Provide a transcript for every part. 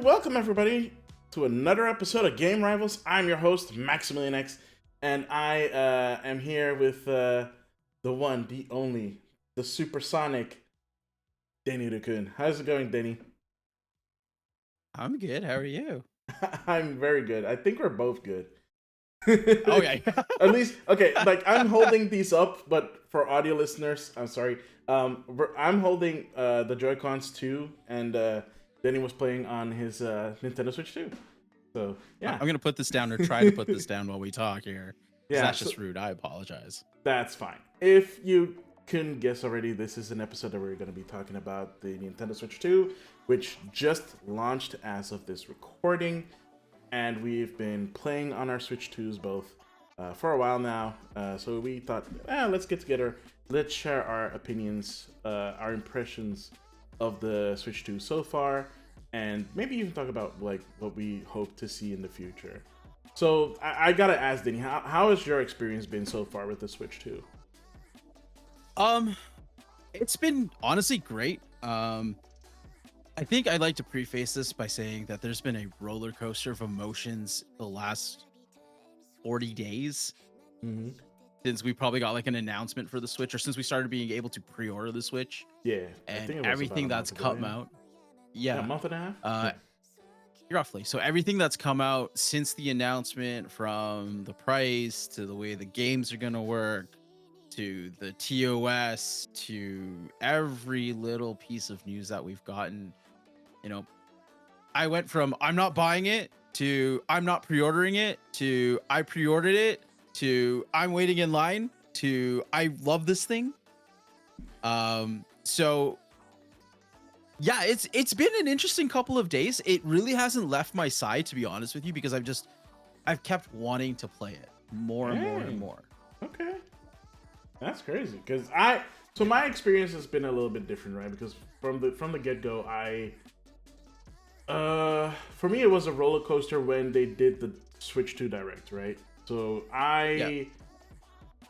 And welcome everybody to another episode of Game Rivals. I'm your host, Maximilian X, and I am here with the one, the only, the supersonic Denirukun. How's it going, Denny? I'm good. How are you? I'm very good. I think we're both good. Oh yeah. At least, okay, like I'm holding these up, but for audio listeners, I'm sorry. I'm holding the Joy-Cons too, and Denny was playing on his Nintendo Switch too. So yeah, I'm gonna put this down or try to put this down while we talk here. yeah, That's just rude. I apologize. that's fine. If you couldn't guess already, this is an episode that we're going to be talking about the Nintendo Switch 2, which just launched as of this recording, and we've been playing on our Switch 2s both for a while now. So we thought, let's get together, let's share our opinions, our impressions of the Switch 2 so far, and maybe even talk about like what we hope to see in the future. So I gotta ask Denny, how has your experience been so far with the Switch 2? It's been honestly great. I think I'd like to preface this by saying that there's been a roller coaster of emotions the last 40 days since we probably got like an announcement for the Switch, or since we started being able to pre-order the Switch. Yeah, And everything that's come out. Yeah, a month and a half. Roughly. So everything that's come out since the announcement, from the price to the way the games are gonna work, to the TOS, to every little piece of news that we've gotten, I went from I'm not buying it to I'm not pre-ordering it to I pre-ordered it to I'm waiting in line to I love this thing. So yeah, it's been an interesting couple of days. It really hasn't left my side, to be honest with you, because I've kept wanting to play it more and more and more. Okay. That's crazy, because my experience has been a little bit different, right? Because from the get-go, for me it was a roller coaster when they did the Switch 2 Direct, right? So I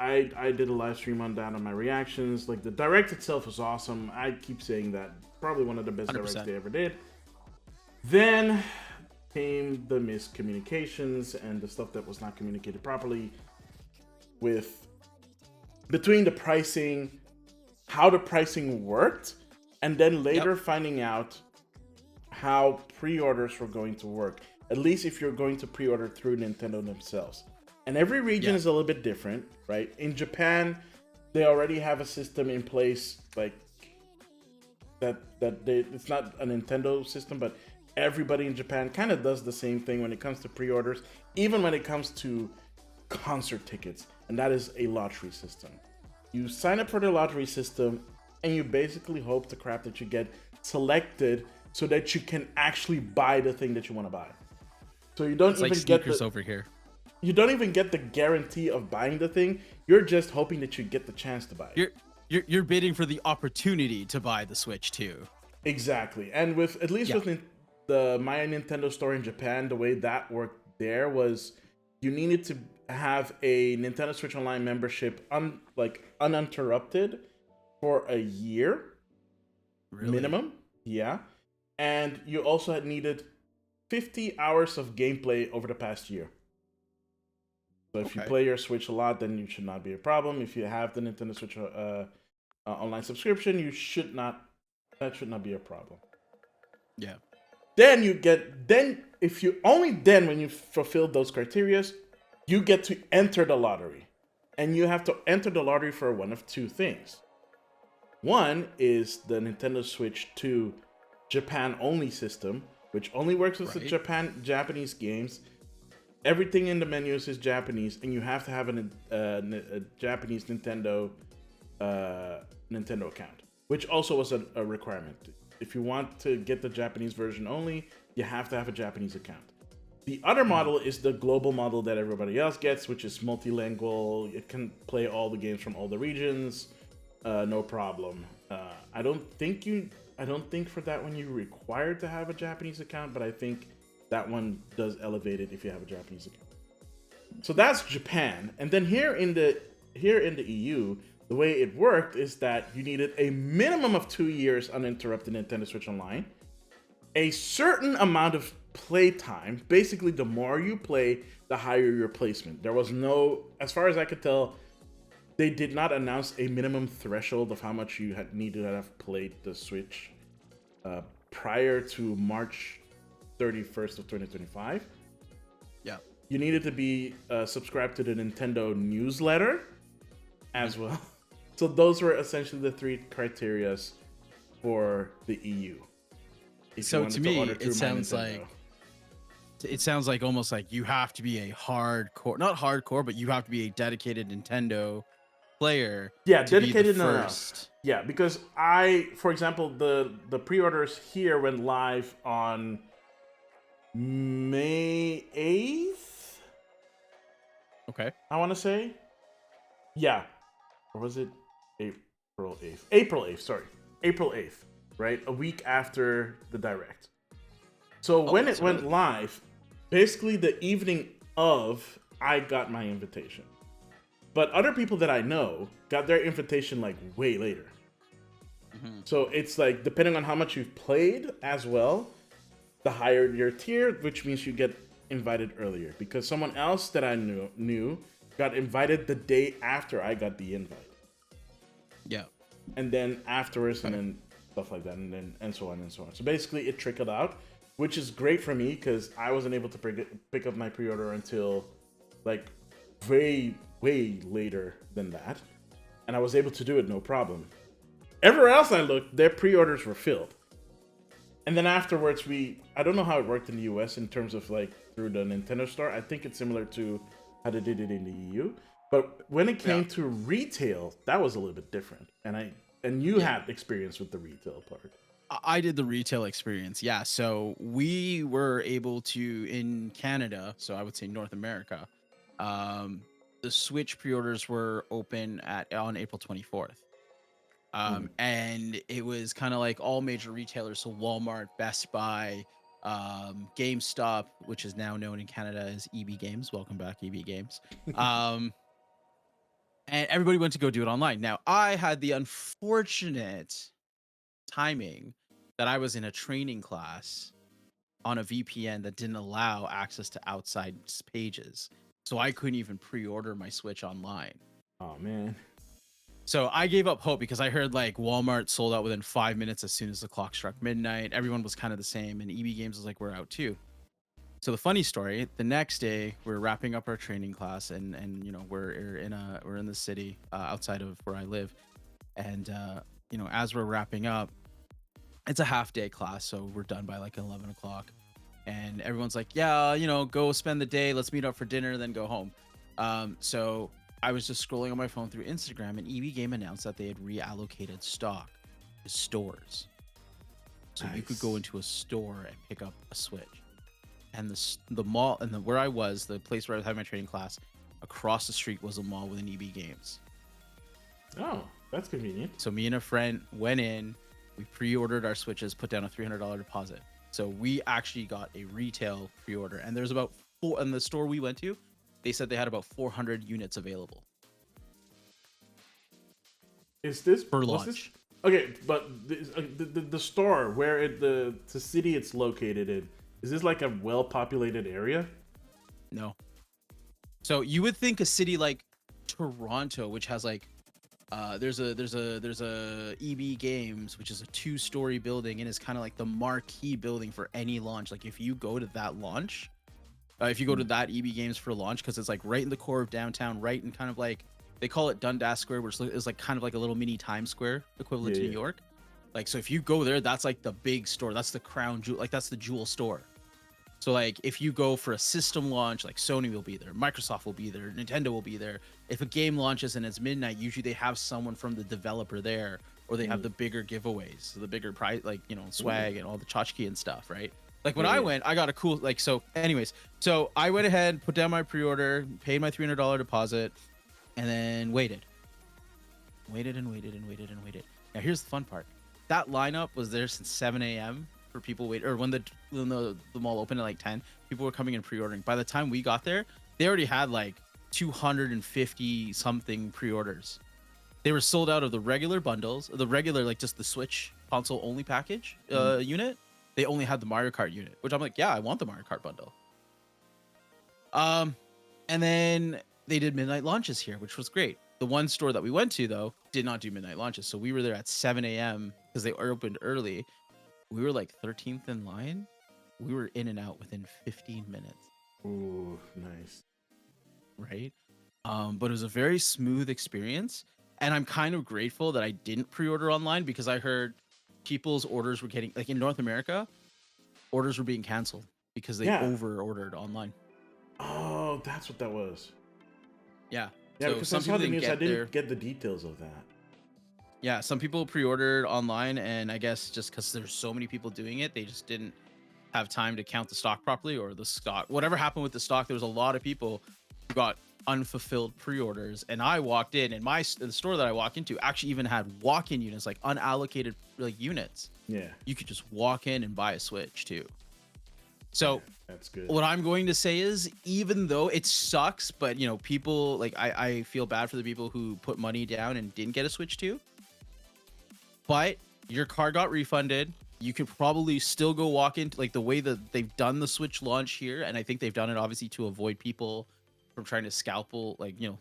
did a live stream on that, on my reactions. Like, the Direct itself was awesome. I keep saying that. Probably one of the best 100%. Directs they ever did. Then came the miscommunications and the stuff that was not communicated properly between the pricing, how the pricing worked, and then later finding out how pre-orders were going to work. At least if you're going to pre-order through Nintendo themselves. And every region is a little bit different, right? In Japan, they already have a system in place, like it's not a Nintendo system, but everybody in Japan kind of does the same thing when it comes to pre-orders, even when it comes to concert tickets, and that is a lottery system. You sign up for the lottery system, and you basically hope to crap that you get selected so that you can actually buy the thing that you want to buy. So you don't even get the over here. You don't even get the guarantee of buying the thing. You're just hoping that you get the chance to buy it. You're bidding for the opportunity to buy the Switch 2. Exactly. And with my Nintendo store in Japan, the way that worked there was you needed to have a Nintendo Switch Online membership uninterrupted for a year. Really? Minimum. Yeah. And you also had needed 50 hours of gameplay over the past year. So if you play your Switch a lot, then you should not be a problem. If you have the Nintendo Switch online subscription, that should not be a problem. Yeah. Then when you fulfill those criteria, you get to enter the lottery. And you have to enter the lottery for one of two things. One is the Nintendo Switch 2 Japan only system, which only works with the Japanese games. Everything in the menus is Japanese, and you have to have a Japanese Nintendo account, which also was a requirement. If you want to get the Japanese version only, you have to have a Japanese account. The other model is the global model that everybody else gets, which is multilingual. It can play all the games from all the regions, no problem. I don't think for that one you're required to have a Japanese account, but I think that one does elevate it if you have a Japanese account. So that's Japan. And then here in the EU, the way it worked is that you needed a minimum of 2 years uninterrupted Nintendo Switch Online. a certain amount of play time. Basically, the more you play, the higher your placement. There was no, as far as I could tell, they did not announce a minimum threshold of how much you had needed to have played the Switch prior to March 31st of 2025. Yeah. You needed to be subscribed to the Nintendo newsletter as well. So those were essentially the three criterias for the EU. So to me, it sounds like almost like you have to be a hardcore, not hardcore, but you have to be a dedicated Nintendo player. Yeah, to dedicated be the enough. first. Yeah, because for example, the pre-orders here went live on May 8th. Okay. I want to say. Yeah. Or was it April 8th? April 8th, sorry. April 8th, right? A week after the Direct. So when it went live, basically the evening of, I got my invitation. But other people that I know got their invitation like way later. Mm-hmm. So it's like, depending on how much you've played as well, the higher your tier, which means you get invited earlier. Because someone else that I knew got invited the day after I got the invite. Yeah. And then afterwards, and then stuff like that, and so on and so on. So basically, it trickled out, which is great for me because I wasn't able to pick up my pre-order until like way later than that, and I was able to do it no problem. Everywhere else I looked, their pre-orders were filled. And then afterwards, I don't know how it worked in the US in terms of like through the Nintendo Store. I think it's similar to how they did it in the EU. But when it came to retail, that was a little bit different. And you had experience with the retail part. I did the retail experience. Yeah. So we were able to, in Canada, so I would say North America, the Switch pre-orders were open on April 24th. And it was kind of like all major retailers. So Walmart, Best Buy, GameStop, which is now known in Canada as EB Games. Welcome back, EB Games. And everybody went to go do it online. Now, I had the unfortunate timing that I was in a training class on a VPN that didn't allow access to outside pages. So I couldn't even pre-order my Switch online. Oh, man. So I gave up hope because I heard like Walmart sold out within 5 minutes as soon as the clock struck midnight. Everyone was kind of the same. And EB Games was like, we're out too. So the funny story, the next day we're wrapping up our training class and you know, we're in the city outside of where I live. And you know, as we're wrapping up, it's a half day class. So we're done by like 11 o'clock and everyone's like, yeah, you know, go spend the day. Let's meet up for dinner, then go home. So I was just scrolling on my phone through Instagram and EB Game announced that they had reallocated stock to stores. So you could go into a store and pick up a Switch. And the mall, and where I was, the place where I was having my training class, across the street was a mall with an EB Games. Oh, that's convenient. So me and a friend went in, we pre-ordered our Switches, put down a $300 deposit. So we actually got a retail pre-order, and there's about in the store we went to, they said they had about 400 units available. Is this for launch? Okay, but the store where the city it's located in, is this like a well-populated area? No. So you would think a city like Toronto, which has like, there's a EB Games, which is a 2-story building and is kind of like the marquee building for any launch. Like if you go to that launch, if you go to that EB Games for launch, because it's like right in the core of downtown, right in kind of like, they call it Dundas Square, which is like kind of like a little mini Times Square equivalent to New York. Like, so if you go there, that's like the big store. That's the crown jewel. Like that's the jewel store. So like if you go for a system launch, like Sony will be there, Microsoft will be there, Nintendo will be there. If a game launches and it's midnight, usually they have someone from the developer there, or they have the bigger giveaways, the bigger prize, like, you know, swag and all the tchotchke and stuff, right? Like when I went, I got a cool, like, so anyways, so I went ahead, put down my pre-order, paid my $300 deposit, and then waited. Now here's the fun part. That lineup was there since 7 a.m. for people wait, or when the mall opened at like 10, people were coming and pre-ordering. By the time we got there, they already had like 250 something pre-orders. They were sold out of the regular bundles, the regular, like just the Switch console only package unit, they only had the Mario Kart unit, which I'm like, yeah, I want the Mario Kart bundle. And then they did midnight launches here, which was great. The one store that we went to, though, did not do midnight launches. So we were there at 7 a.m. because they opened early. We were like 13th in line. We were in and out within 15 minutes. Ooh, nice. Right? But it was a very smooth experience. And I'm kind of grateful that I didn't pre-order online because I heard people's orders were getting, like in North America, orders were being canceled because they over-ordered online. Oh, that's what that was. Yeah. Yeah, so because some I saw people the didn't news. get I didn't get the details of that. Yeah, some people pre-ordered online, and I guess just because there's so many people doing it, they just didn't have time to count the stock properly, or the stock. Whatever happened with the stock, there was a lot of people who got unfulfilled pre-orders, and I walked in, and the store that I walked into actually even had walk-in units, like unallocated like units. Yeah. You could just walk in and buy a Switch too. So yeah, that's good. What I'm going to say is, even though it sucks, but you know, people like I feel bad for the people who put money down and didn't get a Switch 2. But your card got refunded. You could probably still go walk into, like, the way that they've done the Switch launch here, and I think they've done it obviously to avoid people from trying to scalpel, like, you know,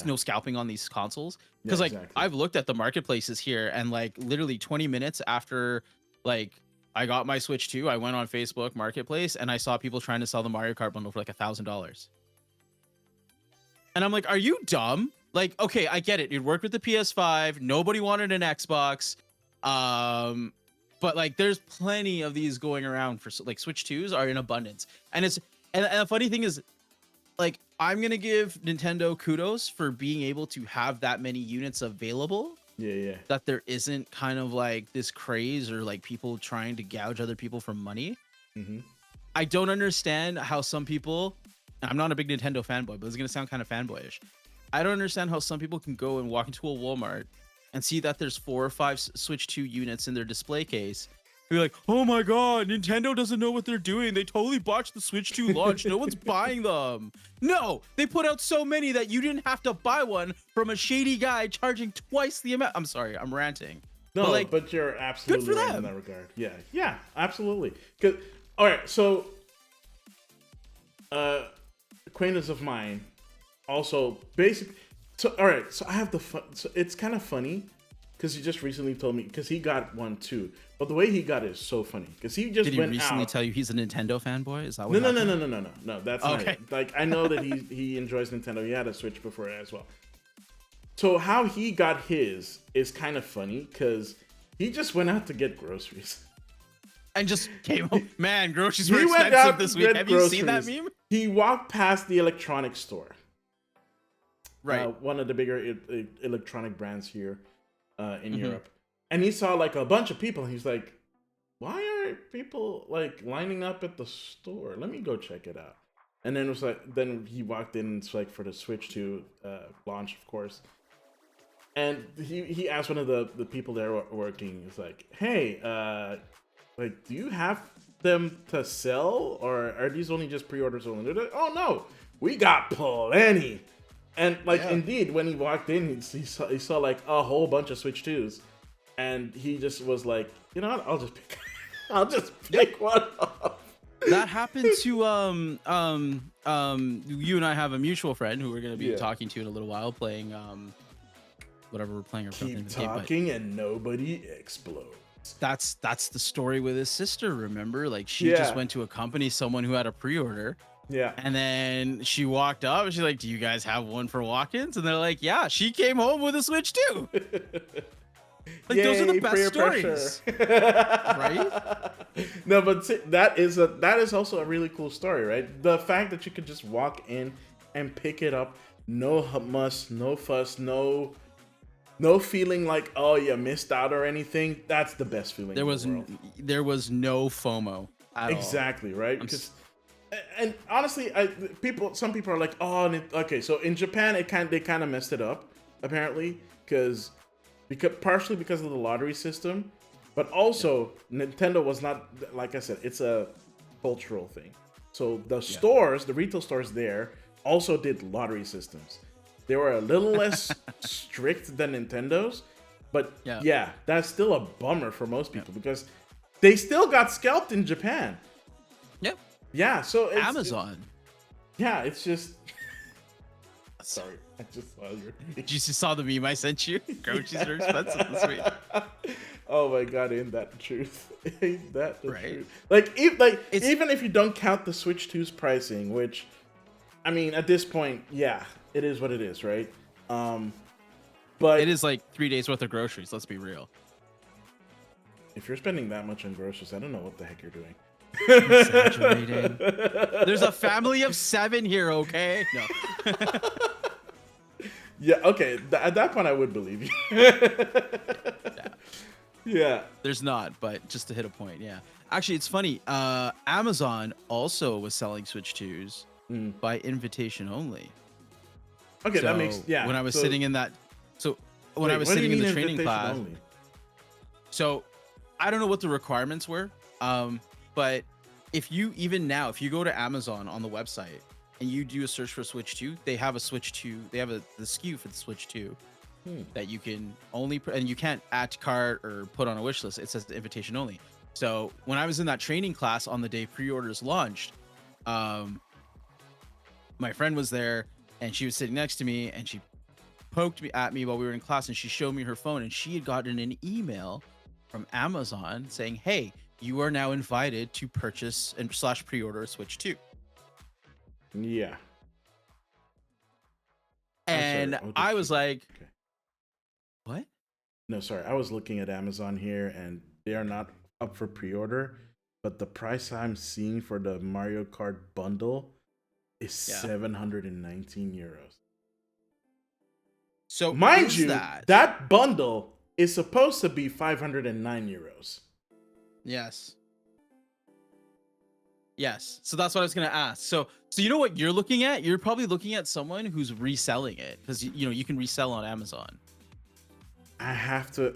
no scalping on these consoles. Because exactly. I've looked at the marketplaces here, and like literally 20 minutes after like I got my Switch 2, I went on Facebook Marketplace and I saw people trying to sell the Mario Kart bundle for like $1,000. And I'm like, are you dumb? Like, okay, I get it. It worked with the PS5. Nobody wanted an Xbox. But like, there's plenty of these going around for like Switch 2s are in abundance. And and the funny thing is, like, I'm going to give Nintendo kudos for being able to have that many units available. Yeah. That there isn't kind of like this craze or like people trying to gouge other people for money. Mm-hmm. I don't understand how some people, I'm not a big Nintendo fanboy, but it's going to sound kind of fanboyish. I don't understand how some people can go and walk into a Walmart and see that there's 4 or 5 Switch 2 units in their display case. Be like, oh my god, Nintendo doesn't know what they're doing. They totally botched the Switch 2 launch. No one's buying them. No, they put out so many that you didn't have to buy one from a shady guy charging twice the amount. I'm sorry, I'm ranting. No, but you're absolutely right in that regard. Yeah, absolutely. All right, so acquaintance of mine also basically. So all right, so I have the fun. So it's kind of funny because he just recently told me because he got one too. But the way he got it is so funny because he just went out. Did he recently tell you he's a Nintendo fanboy? Is that what? No. That's not it. Like, I know that he enjoys Nintendo. He had a Switch before as well. So how he got his is kind of funny because he just went out to get groceries. And just came home. Man, groceries were expensive this week. Have you seen that meme? He walked past the electronics store. Right. One of the bigger electronic brands here in Europe. And he saw like a bunch of people. And he's like, why are people like lining up at the store? Let me go check it out. And then it was like, then he walked in. It's like for the Switch 2 launch, of course. And he asked one of the people there working. He's like, hey, like, do you have them to sell, or are these only just pre-orders only? They're like, oh no, we got plenty. And like, indeed, when he walked in, he saw like a whole bunch of Switch 2s, and he just was like, you know what? I'll just pick one up. That happened to you and I have a mutual friend who we're going to be talking to in a little while, playing whatever we're playing. Keep talking and nobody explodes. That's the story with his sister. Remember, like, she just went to accompany someone who had a pre-order. Yeah. And then she walked up and she's like, do you guys have one for walk-ins? And they're like, yeah. She came home with a Switch too. Like, those are the best stories. Right? No, but that is also a really cool story, right? The fact that you could just walk in and pick it up, no muss, no fuss, no feeling like, oh, you missed out or anything. That's the best feeling. There was no FOMO at exactly, all. Right? And honestly, some people are like, oh, okay. So in Japan, they kind of messed it up apparently because partially because of the lottery system, but also Nintendo was not, like I said, it's a cultural thing. So the stores, the retail stores there also did lottery systems. They were a little less strict than Nintendo's, but that's still a bummer for most people because they still got scalped in Japan. Yep. Yeah, so it's, Amazon. It's just. Sorry, I just saw your. You just saw the meme I sent you. Groceries are expensive this week. Oh my god, ain't that the truth? Ain't that the Right. truth? Like, even if you don't count the Switch 2's pricing, which, I mean, at this point, yeah, it is what it is, right? But it is like 3 days worth of groceries. Let's be real. If you're spending that much on groceries, I don't know what the heck you're doing. Exaggerating. There's a family of 7 here, okay? No. Yeah, okay. At that point, I would believe you. Yeah. There's not, but just to hit a point, yeah. Actually, it's funny. Amazon also was selling Switch 2s by invitation only. Okay, so that makes When I was sitting in that, when I was sitting in the training class, only? so I don't know what the requirements were, but if you go to Amazon on the website and you do a search for Switch 2, they have a Switch 2. They have the SKU for the Switch 2 that you can only and you can't add to cart or put on a wish list. It says the invitation only. So when I was in that training class on the day pre-orders launched, my friend was there and she was sitting next to me and she poked at me while we were in class and she showed me her phone and she had gotten an email from Amazon saying, "Hey, you are now invited to purchase and / pre-order a Switch 2." Yeah. And I was like, okay. What? No, sorry. I was looking at Amazon here and they are not up for pre-order, but the price I'm seeing for the Mario Kart bundle is 719 euros. So mind you, that bundle is supposed to be 509 euros. Yes. So that's what I was gonna ask. So you know what you're looking at? You're probably looking at someone who's reselling it because you can resell on Amazon. I have to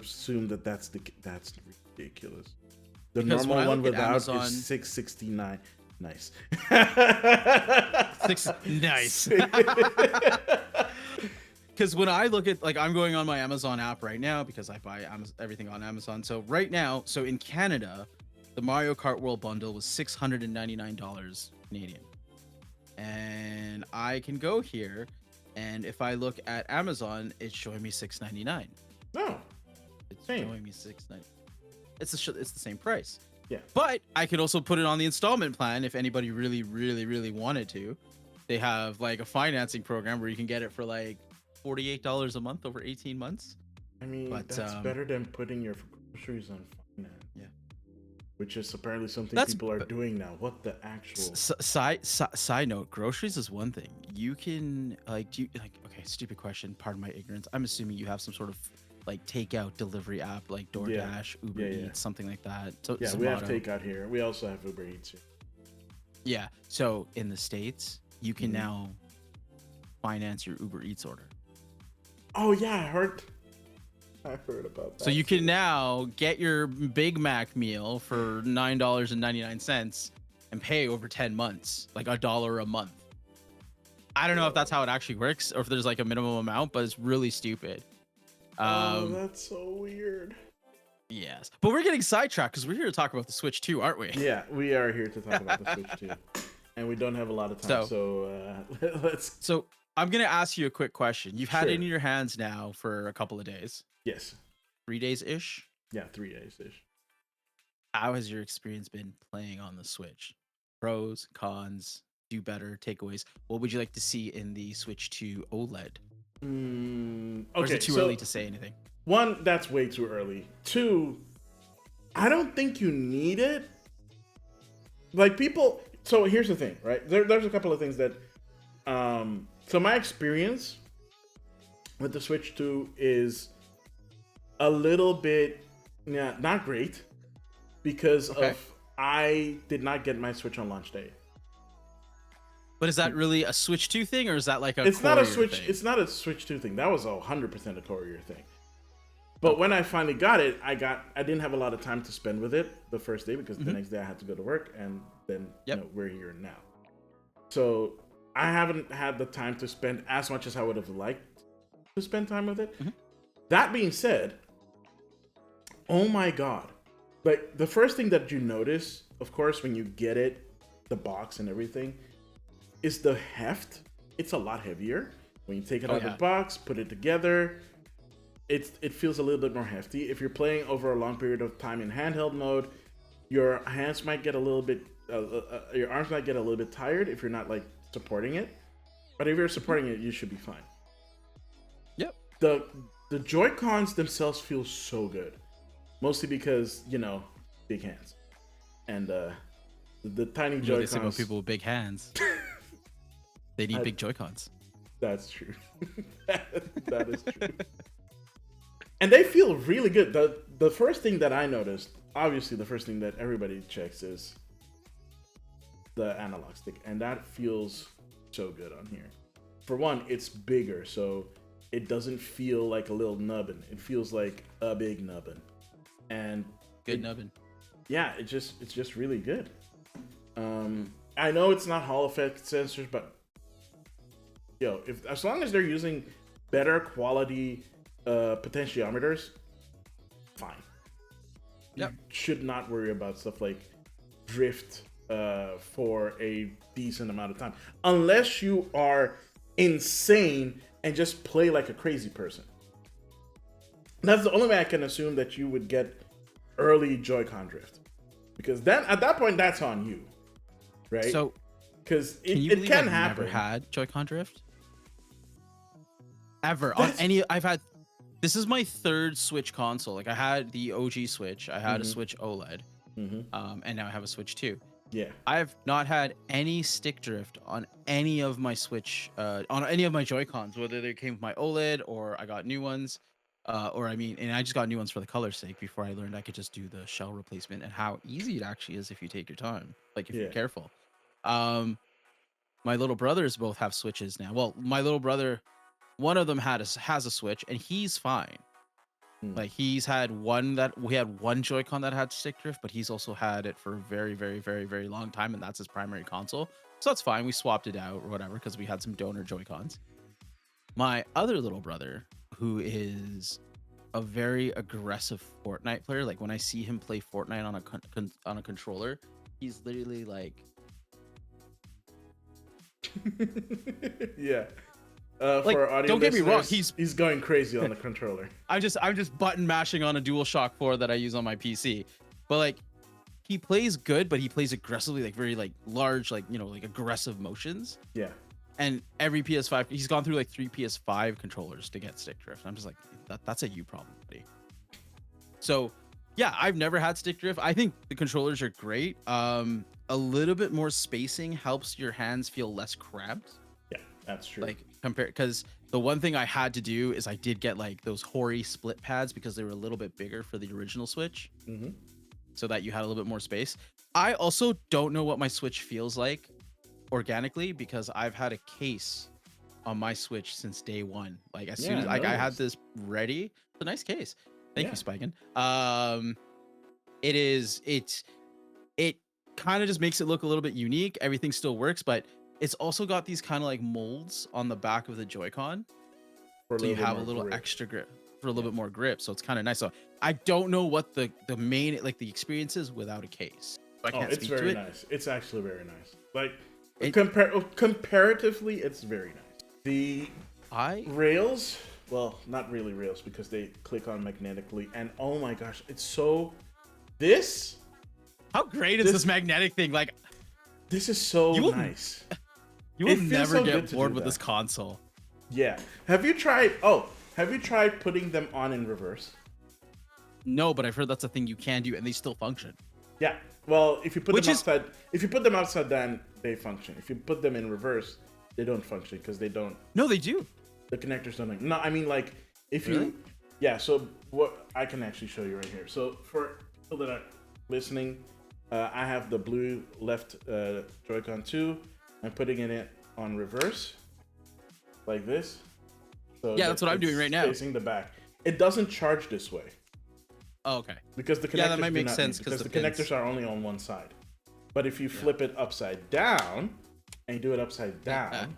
assume that's ridiculous. The because normal one without Amazon, is 669. Nice. Nice. Because when I look at, like, I'm going on my Amazon app right now because I buy everything on Amazon. So right now, in Canada, the Mario Kart World Bundle was $699 Canadian. And I can go here, and if I look at Amazon, it's showing me $699. No. It's showing me $699. It's the same price. Yeah. But I could also put it on the installment plan if anybody really, really, really wanted to. They have like a financing program where you can get it for like $48 a month over 18 months. I mean, that's better than putting your groceries on finance. Yeah. Which is apparently something people are doing now. What the actual side note, groceries is one thing. You can okay, stupid question, pardon my ignorance. I'm assuming you have some sort of like takeout delivery app like DoorDash, Uber Eats, something like that. So yeah, we have takeout here. We also have Uber Eats here. Yeah. So in the States, you can now finance your Uber Eats order. Oh yeah, I heard about that. So you can now get your Big Mac meal for $9.99 and pay over 10 months, like $1 a month. I don't know if that's how it actually works or if there's like a minimum amount, but it's really stupid. That's so weird. Yes, but we're getting sidetracked because we're here to talk about the Switch 2, aren't we? Yeah, we are here to talk about the Switch 2, and we don't have a lot of time. So let's. So I'm gonna ask you a quick question. You've had it in your hands now for a couple of days. Yes. 3 days ish. Yeah, 3 days ish. How has your experience been playing on the Switch? Pros, cons, do better, takeaways. What would you like to see in the Switch 2 OLED? Okay, or is it too early to say anything? One, that's way too early. Two, I don't think you need it. Like people, so here's the thing, right? There's a couple of things that, so my experience with the Switch 2 is a little bit, not great, because I did not get my Switch on launch day. But is that really a Switch 2 thing, or is that like a It's not a Switch. thing? It's not a Switch 2 thing. That was 100% a courier thing. But when I finally got it, I didn't have a lot of time to spend with it the first day because the next day I had to go to work, and then we're here now. So I haven't had the time to spend as much as I would have liked to spend time with it. That being said, oh my god, like the first thing that you notice, of course, when you get it, the box and everything, is the heft. It's a lot heavier when you take it out of the box, put it together. It feels a little bit more hefty. If you're playing over a long period of time in handheld mode, your hands might get a little bit, your arms might get a little bit tired if you're not like supporting it. But if you're supporting it, you should be fine. Yep. The Joy-Cons themselves feel so good, mostly because big hands, and the tiny Joy-Cons. They say about people with big hands. They need big Joy-Cons. That's true. that is true. And they feel really good. The first thing that I noticed, obviously the first thing that everybody checks is the analog stick, and that feels so good on here. For one, it's bigger, so it doesn't feel like a little nubbin. It feels like a big nubbin. And good nubbin. Yeah, it's just really good. I know it's not Hall effect sensors, but as long as they're using better quality potentiometers, fine. Yep. You should not worry about stuff like drift for a decent amount of time, unless you are insane and just play like a crazy person. That's the only way I can assume that you would get early Joy-Con drift, because then at that point that's on you, right? So because it can happen. Never had Joy-Con drift ever on any. I've had. This is my third Switch console. Like, I had the OG Switch, I had a Switch OLED, and now I have a Switch 2. Yeah, I have not had any stick drift on any of my Switch, on any of my Joy-Cons, whether they came with my OLED or I got new ones, and I just got new ones for the color's sake before I learned I could just do the shell replacement and how easy it actually is if you take your time, like if you're careful. My little brothers both have Switches now. Well, my little brother, one of them has a Switch, and he's fine. Like, he's had we had one Joy-Con that had stick drift, but he's also had it for a very, very, very, very long time, and that's his primary console. So that's fine. We swapped it out or whatever because we had some donor Joy-Cons. My other little brother, who is a very aggressive Fortnite player, like when I see him play Fortnite on a controller, he's literally like, yeah. For audio don't get me wrong, he's going crazy on the controller. I'm just button mashing on a DualShock 4 that I use on my PC, but like, he plays good, but he plays aggressively, like very like large, like like aggressive motions. Yeah. And every PS5, he's gone through like 3 PS5 controllers to get stick drift. I'm just like, that's a you problem, buddy. So yeah, I've never had stick drift. I think the controllers are great. A little bit more spacing helps your hands feel less cramped. Yeah, that's true. Like, because the one thing I had to do is I did get like those Hori split pads because they were a little bit bigger for the original Switch, so that you had a little bit more space. I also don't know what my Switch feels like organically because I've had a case on my Switch since day one. Like, as soon as I had this ready, it's a nice case. Thank you, Spigen. It kind of just makes it look a little bit unique. Everything still works, but it's also got these kind of like molds on the back of the Joy-Con, so you have a little extra grip for a little bit more grip. So it's kind of nice. So I don't know what the main the experience is without a case. So I can't it's speak very to it. nice. It's actually very nice. Like, comparatively, it's very nice. The rails, well, not really rails because they click on magnetically, and oh my gosh, it's so. How great is this magnetic thing? Like, this is so nice. You will never get bored with this console. Yeah. Have you tried putting them on in reverse? No, but I've heard that's a thing you can do, and they still function. Yeah. Well, if you put them upside down, they function. If you put them in reverse, they don't function because they don't. No, they do. The connectors don't. No, I mean, like, if really? you. Yeah. So what I can actually show you right here. So for people that are listening, I have the blue left Joy-Con 2. I'm putting it on reverse, like this. So yeah, that's what I'm doing right now. Facing the back. It doesn't charge this way. Oh, okay. Because the connectors that might make sense because the connectors are only on one side. But if you flip it upside down and you do it upside down,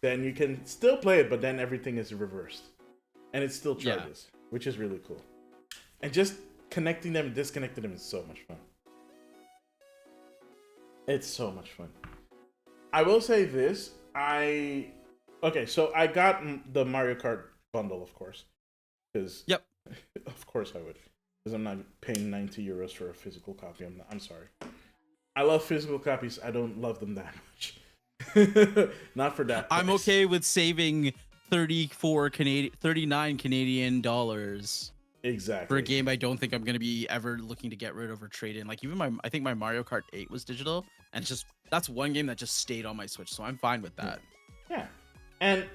then you can still play it, but then everything is reversed, and it still charges, which is really cool. And just connecting them and disconnecting them is so much fun. It's so much fun. I will say this. So I got the Mario Kart bundle, of course. Because Yep. Of course I would. Because I'm not paying 90 euros for a physical copy. I'm sorry. I love physical copies. I don't love them that much. Not for that price. I'm okay with saving 39 Canadian dollars Exactly. for a game I don't think I'm going to be ever looking to get rid of or trade in. Like even I think my Mario Kart 8 was digital, and that's one game that just stayed on my Switch, so I'm fine with that. Yeah. And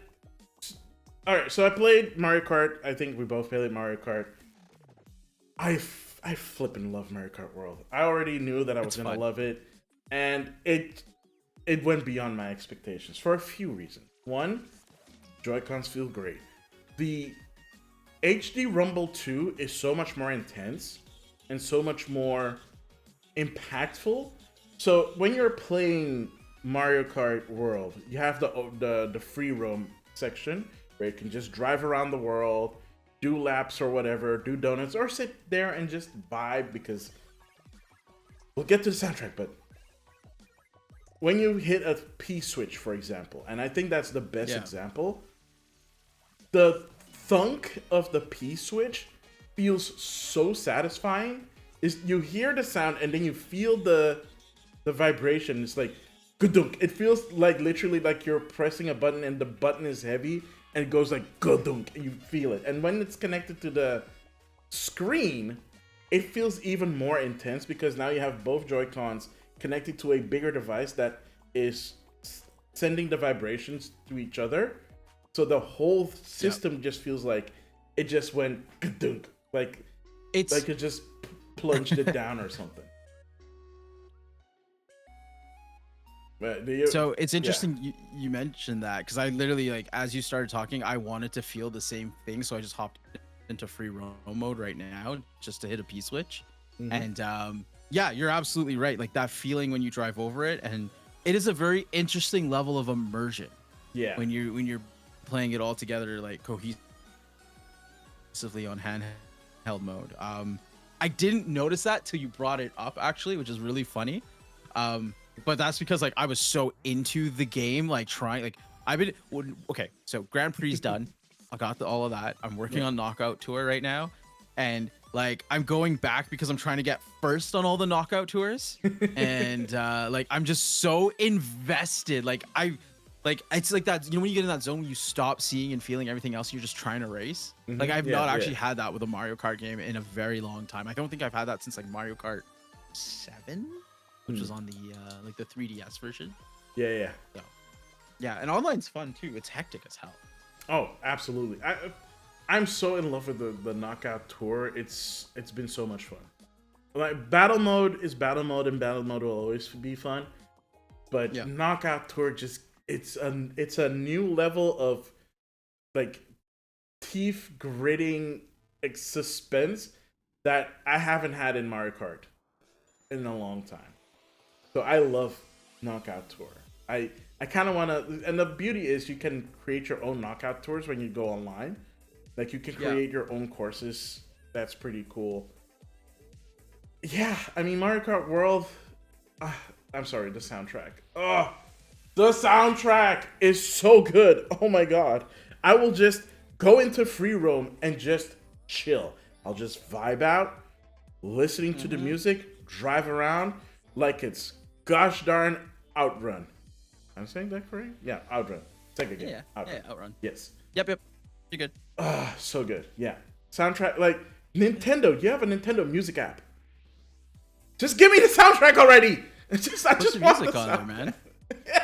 all right, so I played Mario Kart. I think we both played Mario Kart. I flipping love Mario Kart World. I already knew that I was going to love it, and it went beyond my expectations for a few reasons. One, Joy-Cons feel great. The HD Rumble 2 is so much more intense and so much more impactful. So when you're playing Mario Kart World, you have the free roam section where you can just drive around the world, do laps or whatever, do donuts, or sit there and just vibe, because we'll get to the soundtrack, but when you hit a P switch, for example, and I think that's the best example, the thunk of the P switch feels so satisfying. You hear the sound and then you feel the vibration. It's like gudunk. It feels like literally like you're pressing a button and the button is heavy and it goes like gudunk and you feel it. And when it's connected to the screen, it feels even more intense because now you have both Joy-Cons connected to a bigger device that is sending the vibrations to each other. So the whole system just feels like it just went gudunk. Like it just plunged it down or something. So it's interesting you mentioned that, because I literally, like, as you started talking, I wanted to feel the same thing, so I just hopped into free roam mode right now just to hit a P switch. And yeah, you're absolutely right. Like that feeling when you drive over it, and it is a very interesting level of immersion. Yeah. When you're playing it all together like cohesively on handheld mode. I didn't notice that till you brought it up, actually, which is really funny. But that's because like I was so into the game, like trying, like okay, so Grand Prix done. I got all of that. I'm working on Knockout Tour right now, and like I'm going back because I'm trying to get first on all the Knockout Tours, and like I'm just so invested. Like it's like that, you know, when you get in that zone, you stop seeing and feeling everything else. You're just trying to race. Like I've not actually had that with a Mario Kart game in a very long time. I don't think I've had that since like Mario Kart 7. Which was on the like the 3DS version. Yeah. So, yeah, and online's fun too. It's hectic as hell. Oh, absolutely. I'm so in love with the Knockout Tour. It's been so much fun. Like battle mode is battle mode, and battle mode will always be fun. But Knockout Tour just it's a new level of like teeth gritting suspense that I haven't had in Mario Kart in a long time. So I love Knockout Tour. I kind of want to, and the beauty is you can create your own Knockout Tours when you go online. Like you can create your own courses. That's pretty cool. Yeah, I mean Mario Kart World. I'm sorry, the soundtrack. Oh, the soundtrack is so good. Oh my god, I will just go into free roam and just chill. I'll just vibe out, listening to the music, drive around like it's gosh darn Outrun. I'm saying that correct? Yeah, Outrun. Take a game. Yeah, Outrun. Yes. Yep. You're good. So good. Yeah. Soundtrack, like Nintendo. You have a Nintendo music app. Just give me the soundtrack already. I just want music the on there, man.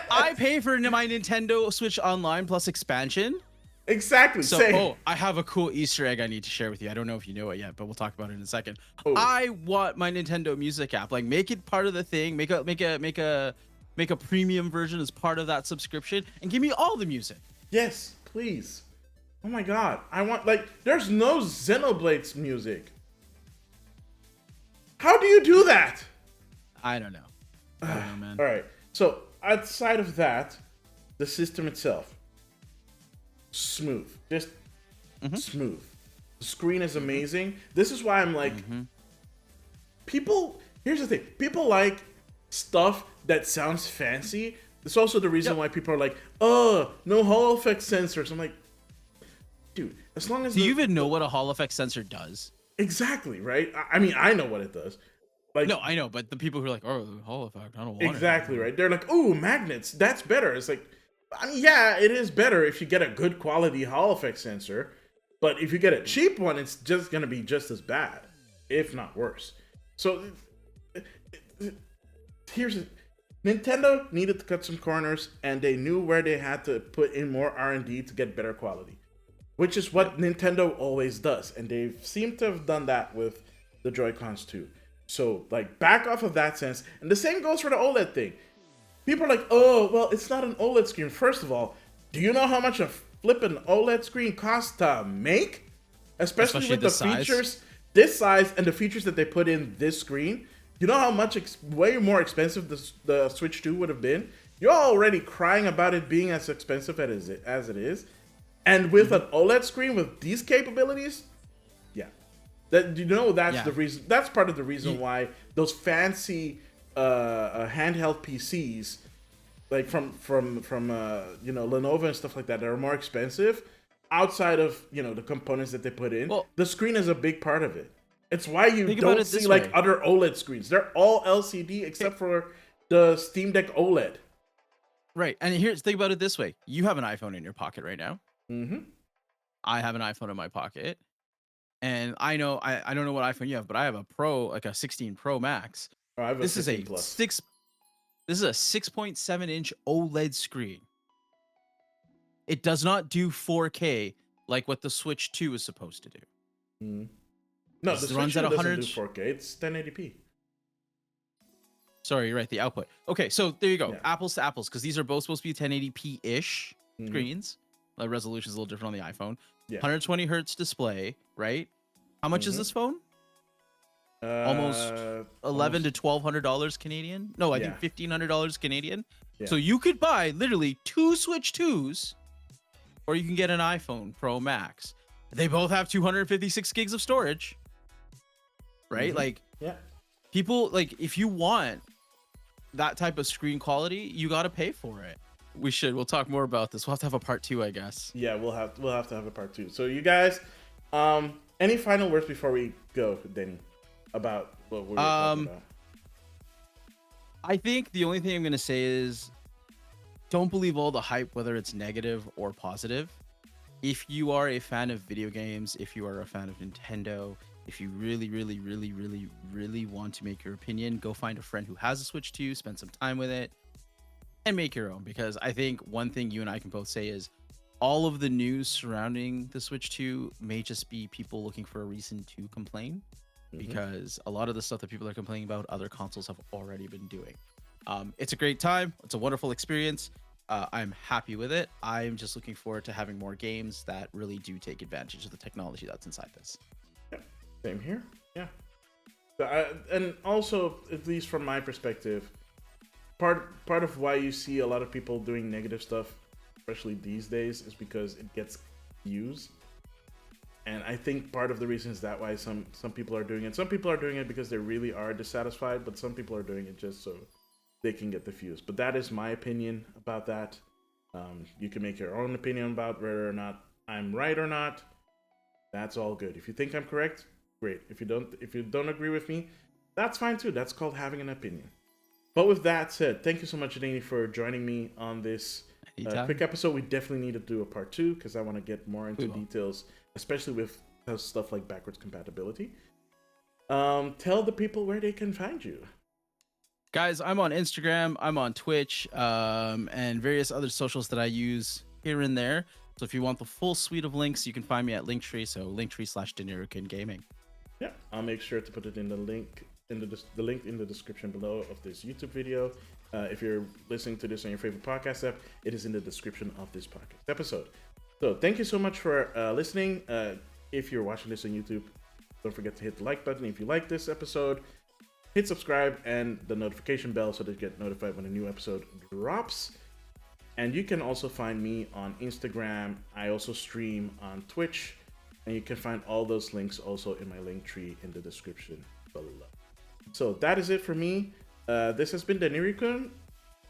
I pay for my Nintendo Switch Online Plus expansion. Exactly. So, I have a cool Easter egg I need to share with you. I don't know if you know it yet, but we'll talk about it in a second. I want my Nintendo Music app. Like, make it part of the thing. Make a premium version as part of that subscription, and give me all the music. Yes, please. Oh my god, I want, like, there's no Xenoblades music. How do you do that? I don't know. Man. All right. So outside of that, the system itself. Smooth, just smooth. The screen is amazing. This is why I'm like, Here's the thing, people like stuff that sounds fancy. It's also the reason why people are like, oh, no Hall effect sensors. I'm like, dude, as long as Do you even know what a Hall effect sensor does? Exactly, right? I mean, I know what it does. Like, no, I know, but the people who are like, oh, Hall effect, I don't want exactly, it. right? They're like, oh, magnets, that's better. It's like, I mean, yeah, it is better if you get a good quality Hall effect sensor, but if you get a cheap one, it's just gonna be just as bad, if not worse. So here's Nintendo needed to cut some corners, and they knew where they had to put in more R&D to get better quality, which is what Nintendo always does, and they seem to have done that with the Joy-Cons too. So, like, back off of that sense. And the same goes for the OLED thing. People are like, oh, well, it's not an OLED screen. First of all, do you know how much a flippin' OLED screen costs to make? Especially with the features, this size, and the features that they put in this screen. You know how much way more expensive the Switch 2 would have been? You're already crying about it being as expensive as it is. And with an OLED screen with these capabilities, yeah. That's the reason. That's part of the reason why those fancy handheld PCs, like from Lenovo and stuff like that are more expensive. Outside of the components that they put in, the screen is a big part of it. It's why you don't see like other OLED screens. They're all LCD except for the Steam Deck OLED. Right, and think about it this way: you have an iPhone in your pocket right now. Mm-hmm. I have an iPhone in my pocket, and I know I don't know what iPhone you have, but I have a Pro, like a 16 Pro Max. Oh, I have a 16 Plus. This is a 6.7-inch OLED screen. It does not do 4K like what the Switch 2 is supposed to do. Mm. No, the Switch 2 doesn't do 4K. It's 1080p. Sorry, you're right. The output. Okay, so there you go. Yeah. Apples to apples, because these are both supposed to be 1080p-ish screens. The resolution is a little different on the iPhone. Yeah. 120 hertz display, right? How much is this phone? Almost $1,100 to $1,200 Canadian. No, I think $1,500 Canadian. Yeah. So you could buy literally 2 Switch 2s, or you can get an iPhone Pro Max. They both have 256 gigs of storage, right? Like, people, like, if you want that type of screen quality, you got to pay for it. We'll talk more about this. We'll have to have a part 2, I guess. Yeah, we'll have to have a part 2. So you guys, any final words before we go, Denny, about what we're talking about? I think the only thing I'm going to say is don't believe all the hype, whether it's negative or positive. If you are a fan of video games, if you are a fan of Nintendo, if you really, really, really, really, really want to make your opinion, go find a friend who has a Switch 2, spend some time with it, and make your own. Because I think one thing you and I can both say is all of the news surrounding the Switch 2 may just be people looking for a reason to complain, because a lot of the stuff that people are complaining about, other consoles have already been doing. It's a great time. It's a wonderful experience. I'm happy with it. I'm just looking forward to having more games that really do take advantage of the technology that's inside this. Yeah, same here. Yeah. And also, at least from my perspective, part of why you see a lot of people doing negative stuff, especially these days, is because it gets views. And I think part of the reason is that why some people are doing it. Some people are doing it because they really are dissatisfied, but some people are doing it just so they can get the views. But that is my opinion about that. You can make your own opinion about whether or not I'm right or not. That's all good. If you think I'm correct, great. If you don't agree with me, that's fine too. That's called having an opinion. But with that said, thank you so much, Danny, for joining me on this quick episode. We definitely need to do a part 2 because I want to get more into details, especially with stuff like backwards compatibility. Tell the people where they can find you. Guys, I'm on Instagram, I'm on Twitch, and various other socials that I use here and there. So if you want the full suite of links, you can find me at Linktree. So Linktree/denirukungaming. Yeah, I'll make sure to put it in the link in the link in the description below of this YouTube video. If you're listening to this on your favorite podcast app, it is in the description of this podcast episode. So thank you so much for listening. If you're watching this on YouTube, don't forget to hit the like button if you like this episode. Hit subscribe and the notification bell so that you get notified when a new episode drops. And you can also find me on Instagram. I also stream on Twitch. And you can find all those links also in my link tree in the description below. So that is it for me. This has been Denirukun.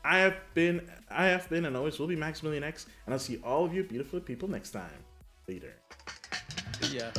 I have been, and always will be Maximilian X, and I'll see all of you beautiful people next time. Later. Yeah.